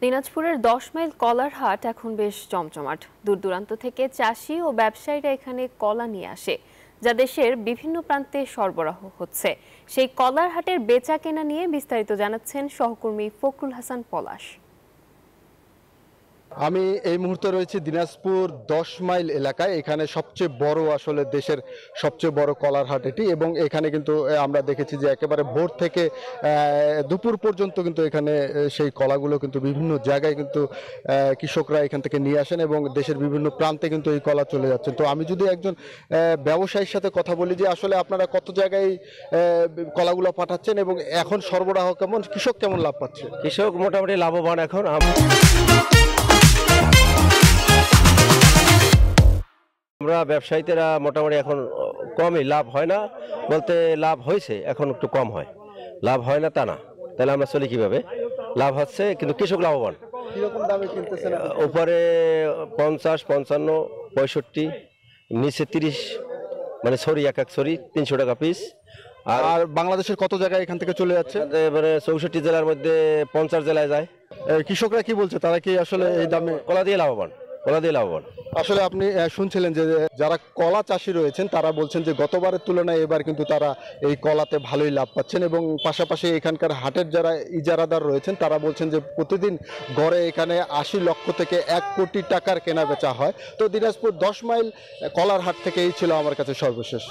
দিনাজপুরের ১০ মাইল কলার হাট এখন বেশ জমজমাট। দূর দূরান্ত থেকে চাষি ও ব্যবসায়ীরা এখানে কলা নিয়ে আসে, যা দেশের বিভিন্ন প্রান্তে সরবরাহ হচ্ছে। সেই কলার হাটের বেচা কেনা নিয়ে বিস্তারিত জানাচ্ছেন সহকর্মী ফখরুল হাসান পলাশ। আমি এই মুহূর্তে রয়েছি দিনাজপুর ১০ মাইল এলাকায়। এখানে সবচেয়ে বড় আসলে দেশের সবচেয়ে বড় কলার হাট এটি, এবং এখানে কিন্তু আমরা দেখেছি যে একেবারে ভোর থেকে দুপুর পর্যন্ত কিন্তু এখানে সেই কলাগুলো কিন্তু বিভিন্ন জায়গায় কিন্তু কৃষকরা এখান থেকে নিয়ে আসেন এবং দেশের বিভিন্ন প্রান্তে কিন্তু এই কলা চলে যাচ্ছে। তো আমি যদি একজন ব্যবসায়ীর সাথে কথা বলি যে আসলে আপনারা কত জায়গায় কলাগুলো পাঠাচ্ছেন এবং এখন সরবরাহ কেমন, কৃষক কেমন লাভ পাচ্ছে? কৃষক মোটামুটি লাভবান। এখন আমরা ব্যবসায়ীরা মোটামুটি এখন কমই লাভ হয় না, বলতে লাভ হয়েছে, এখন একটু কম হয়। লাভ হয় না তা না, তাহলে আমরা চলি কিভাবে? লাভ হচ্ছে কিন্তু কৃষক লাভবান। কিরকম দামে কিনতেছেন? উপরে ৫০, ৫৫, ৬৫, নিচে ৩০, মানে ছড়ি এক এক ছড়ি ৩০০ টাকা পিস। আর বাংলাদেশের কত জায়গায় এখান থেকে চলে যাচ্ছে? এবারে ৬৪ জেলার মধ্যে ৫০ জেলায় যায়। কৃষকরা কি বলছে, তারা কি আসলে এই দামে কলা দিয়ে লাভবান? কলা দিয়ে লাভবান। আসলে আপনি শুনছিলেন যে যারা কলা চাষি রয়েছেন তারা বলছেন যে গতবারের তুলনায় এবার কিন্তু তারা এই কলাতে ভালোই লাভ পাচ্ছেন, এবং পাশাপাশি এখানকার হাটের যারা ইজারাদার রয়েছেন তারা বলছেন যে প্রতিদিন গড়ে এখানে ৮০ লক্ষ থেকে ১ কোটি টাকার কেনা বেচা হয়। তো দিনাজপুর ১০ মাইল কলার হাট থেকে এই ছিল আমার কাছে সর্বশেষ।